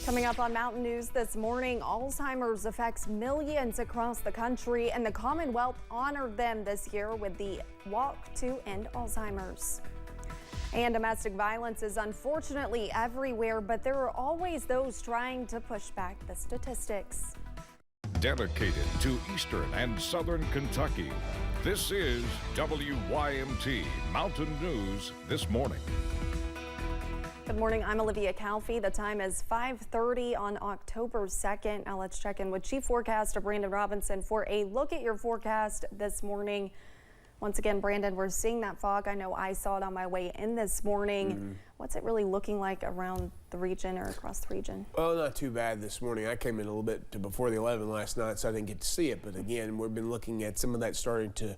Coming up on Mountain News this morning, Alzheimer's affects millions across the country, and the Commonwealth honored them this year with the Walk to End Alzheimer's. And domestic violence is unfortunately everywhere, but there are always those trying to push back the statistics. Dedicated to Eastern and Southern Kentucky, this is WYMT Mountain News This Morning. Good morning, I'm Olivia Calfee. The time is 5:30 on October 2nd. Now let's check in with Chief Forecaster Brandon Robinson for a look at your forecast this morning. Once again, Brandon, we're seeing that fog. I know I saw it on my way in this morning. What's it really looking like around the region or across the region? Well, not too bad this morning. I came in a little bit before the 11 last night, so I didn't get to see it. But again, we've been looking at some of that starting to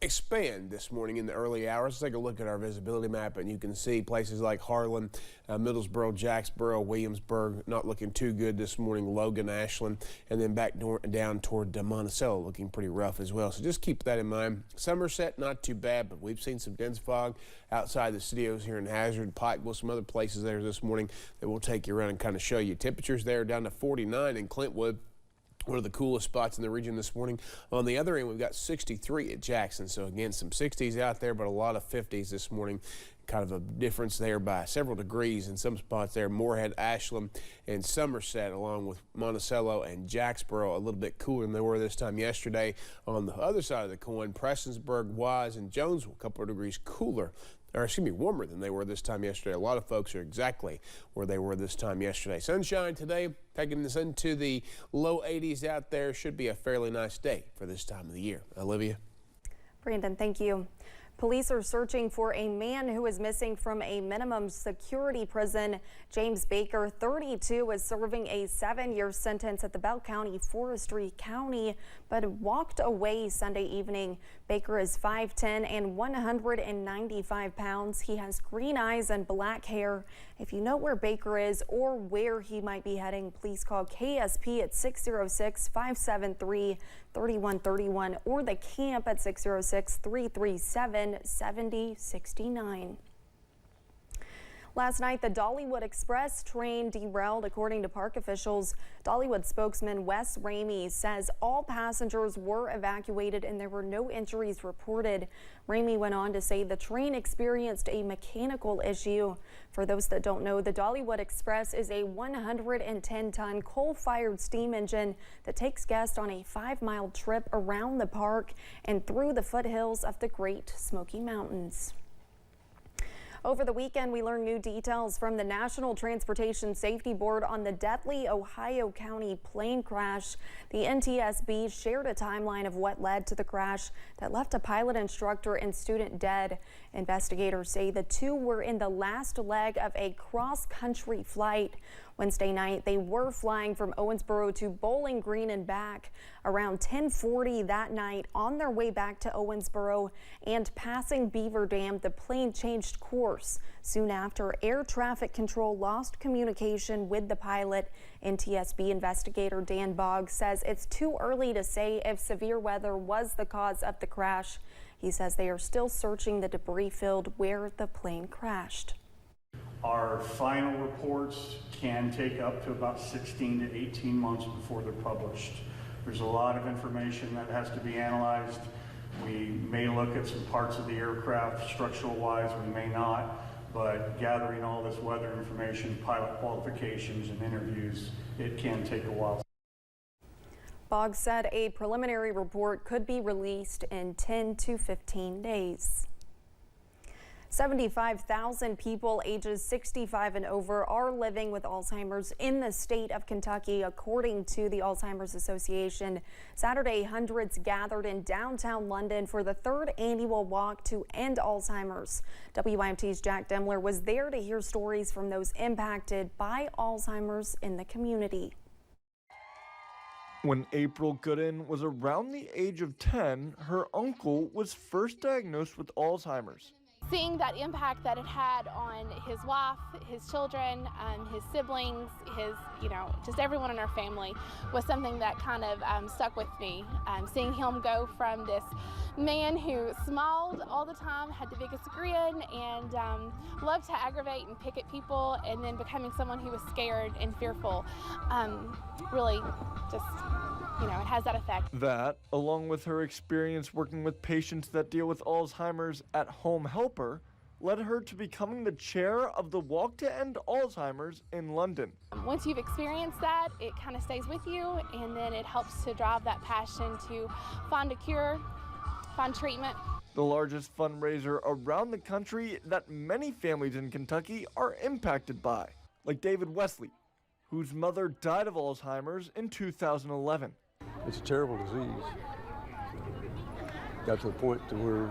expand this morning in the early hours. Let's take a look at our visibility map, and you can see places like Harlan, Middlesboro, Jacksboro, Williamsburg not looking too good this morning, Logan, Ashland, and then back down toward Monticello looking pretty rough as well. So just keep that in mind. Somerset, not too bad, but we've seen some dense fog outside the studios here in Hazard, Pikeville, some other places there this morning that we'll take you around and kind of show you. Temperatures there down to 49 in Clintwood. One of the coolest spots in the region this morning. On the other end, we've got 63 at Jackson. So again, some 60s out there, but a lot of 50s this morning. Kind of a difference there by several degrees in some spots there. Moorhead, Ashland, and Somerset, along with Monticello and Jacksboro, a little bit cooler than they were this time yesterday. On the other side of the coin, Prestonsburg, Wise, and Jonesville, a couple of degrees cooler. Or excuse me, warmer than they were this time yesterday. A lot of folks are exactly where they were this time yesterday. Sunshine today, taking us into the low 80s out there. Should be a fairly nice day for this time of the year. Olivia? Brandon, thank you. Police are searching for a man who is missing from a minimum security prison. James Baker, 32, is serving a 7-year sentence at the Bell County Forestry County, but walked away Sunday evening. Baker is 5'10" and 195 pounds. He has green eyes and black hair. If you know where Baker is or where he might be heading, please call KSP at 606-573-3131 or the camp at 606-337-7069. Last night, the Dollywood Express train derailed, according to park officials. Dollywood spokesman Wes Ramey says all passengers were evacuated and there were no injuries reported. Ramey went on to say the train experienced a mechanical issue. For those that don't know, the Dollywood Express is a 110-ton coal-fired steam engine that takes guests on a 5-mile trip around the park and through the foothills of the Great Smoky Mountains. Over the weekend, we learned new details from the National Transportation Safety Board on the deadly Ohio County plane crash. The NTSB shared a timeline of what led to the crash that left a pilot instructor and student dead. Investigators say the two were in the last leg of a cross-country flight. Wednesday night, they were flying from Owensboro to Bowling Green and back. Around 10:40 that night, on their way back to Owensboro and passing Beaver Dam, the plane changed course. Soon after, air traffic control lost communication with the pilot. NTSB investigator Dan Boggs says it's too early to say if severe weather was the cause of the crash. He says they are still searching the debris field where the plane crashed. Our final reports can take up to about 16 to 18 months before they're published. There's a lot of information that has to be analyzed. We may look at some parts of the aircraft structural wise, we may not, but gathering all this weather information, pilot qualifications, and interviews, it can take a while. Boggs said a preliminary report could be released in 10 to 15 days. 75,000 people ages 65 and over are living with Alzheimer's in the state of Kentucky, according to the Alzheimer's Association. Saturday, hundreds gathered in downtown London for the 3rd annual Walk to End Alzheimer's. WYMT's Jack Demler was there to hear stories from those impacted by Alzheimer's in the community. When April Gooden was around the age of 10, her uncle was first diagnosed with Alzheimer's. seeing that impact that it had on his wife, his children, his siblings, his, just everyone in our family was something that kind of stuck with me. Seeing him go from this man who smiled all the time, had the biggest grin, and loved to aggravate and pick at people, and then becoming someone who was scared and fearful, really just, it has that effect. That, along with her experience working with patients that deal with Alzheimer's at Home Helper, led her to becoming the chair of the Walk to End Alzheimer's in London. Once you've experienced that, it kind of stays with you, and then it helps to drive that passion to find a cure, find treatment. The largest fundraiser around the country that many families in Kentucky are impacted by, like David Wesley, whose mother died of Alzheimer's in 2011. It's a terrible disease. Got to the point to where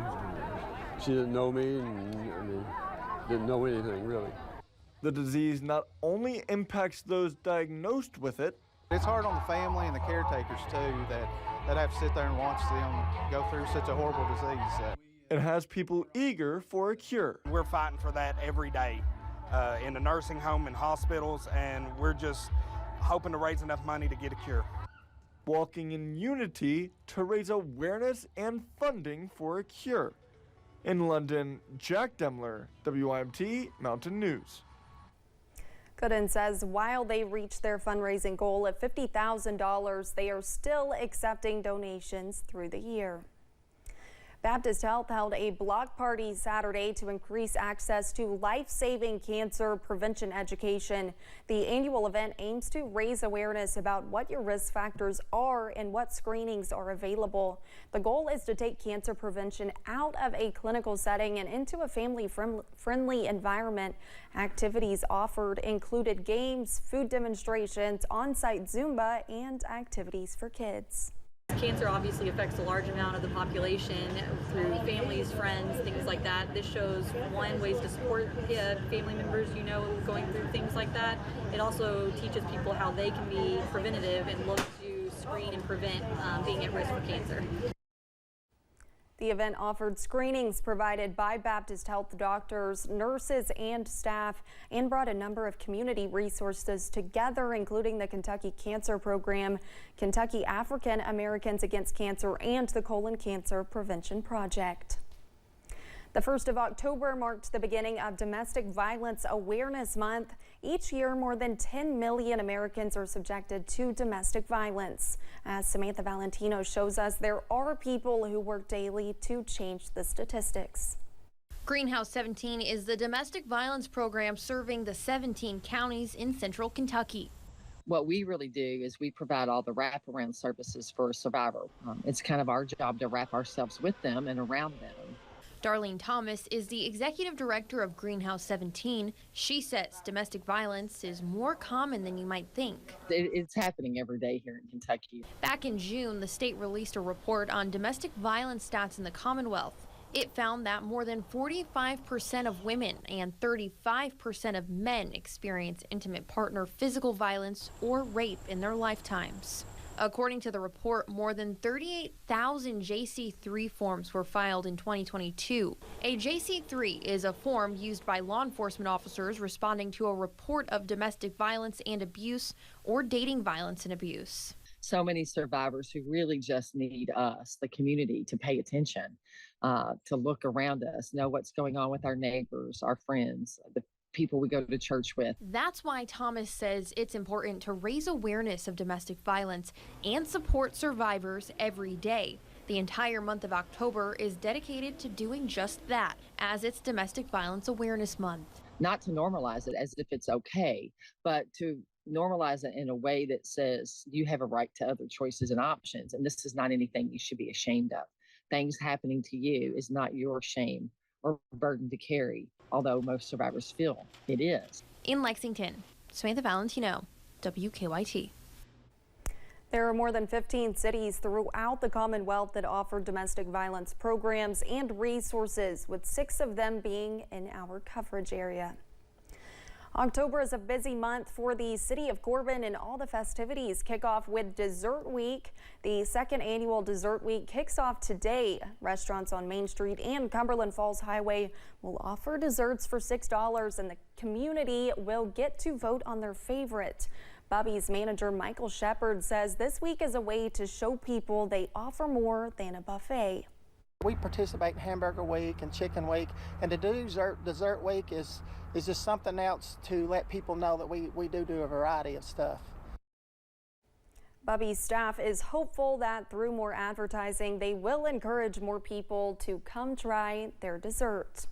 she didn't know me and didn't know anything, really. The disease not only impacts those diagnosed with it, it's hard on the family and the caretakers, too, that have to sit there and watch them go through such a horrible disease. It has people eager for a cure. We're fighting for that every day in the nursing home and hospitals, and we're just hoping to raise enough money to get a cure. Walking in unity to raise awareness and funding for a cure. In London, Jack Demler, WIMT Mountain News. Gooden says while they reached their fundraising goal of $50,000, they are still accepting donations through the year. Baptist Health held a block party Saturday to increase access to life-saving cancer prevention education. The annual event aims to raise awareness about what your risk factors are and what screenings are available. The goal is to take cancer prevention out of a clinical setting and into a family-friendly environment. Activities offered included games, food demonstrations, on-site Zumba, and activities for kids. Cancer obviously affects a large amount of the population through families, friends, things like that. This shows, one, ways to support family members, going through things like that. It also teaches people how they can be preventative and look to screen and prevent being at risk for cancer. The event offered screenings provided by Baptist Health doctors, nurses, and staff, and brought a number of community resources together, including the Kentucky Cancer Program, Kentucky African Americans Against Cancer, and the Colon Cancer Prevention Project. The 1st of October marked the beginning of Domestic Violence Awareness Month. Each year, more than 10 million Americans are subjected to domestic violence. As Samantha Valentino shows us, there are people who work daily to change the statistics. Greenhouse 17 is the domestic violence program serving the 17 counties in central Kentucky. What we really do is we provide all the wraparound services for a survivor. It's kind of our job to wrap ourselves with them and around them. Darlene Thomas is the executive director of Greenhouse 17. She says domestic violence is more common than you might think. It's happening every day here in Kentucky. Back in June, the state released a report on domestic violence stats in the Commonwealth. It found that more than 45% of women and 35% of men experience intimate partner physical violence or rape in their lifetimes. According to the report, more than 38,000 JC3 forms were filed in 2022. A JC3 is a form used by law enforcement officers responding to a report of domestic violence and abuse or dating violence and abuse. So many survivors who really just need us, the community, to pay attention, to look around us, know what's going on with our neighbors, our friends, the people we go to church with. That's why Thomas says it's important to raise awareness of domestic violence and support survivors every day. The entire month of October is dedicated to doing just that, as it's Domestic Violence Awareness Month. Not to normalize it as if it's okay, but to normalize it in a way that says you have a right to other choices and options, and this is not anything you should be ashamed of. Things happening to you is not your shame or burden to carry, although most survivors feel it is. In Lexington, Samantha Valentino, WKYT. There are more than 15 cities throughout the Commonwealth that offer domestic violence programs and resources, with 6 of them being in our coverage area. October is a busy month for the city of Corbin, and all the festivities kick off with Dessert Week. The second annual Dessert Week kicks off today. Restaurants on Main Street and Cumberland Falls Highway will offer desserts for $6, and the community will get to vote on their favorite. Bubby's manager Michael Shepard says this week is a way to show people they offer more than a buffet. We participate in Hamburger Week and Chicken Week, and to do Dessert Week is just something else to let people know that we do a variety of stuff. Bubby's staff is hopeful that through more advertising, they will encourage more people to come try their dessert.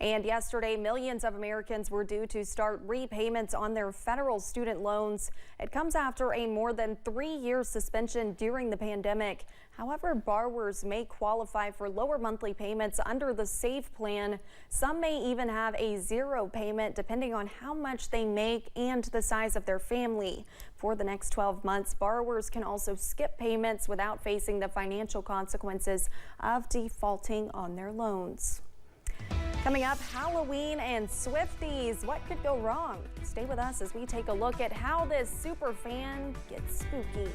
And yesterday, millions of Americans were due to start repayments on their federal student loans. It comes after a more than 3-year suspension during the pandemic. However, borrowers may qualify for lower monthly payments under the SAVE plan. Some may even have a zero payment depending on how much they make and the size of their family. For the next 12 months, borrowers can also skip payments without facing the financial consequences of defaulting on their loans. Coming up, Halloween and Swifties. What could go wrong? Stay with us as we take a look at how this super fan gets spooky.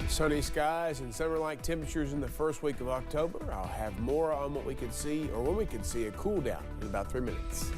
Sunny skies and summer-like temperatures in the first week of October. I'll have more on what we can see, or when we can see a cool down in about 3 minutes.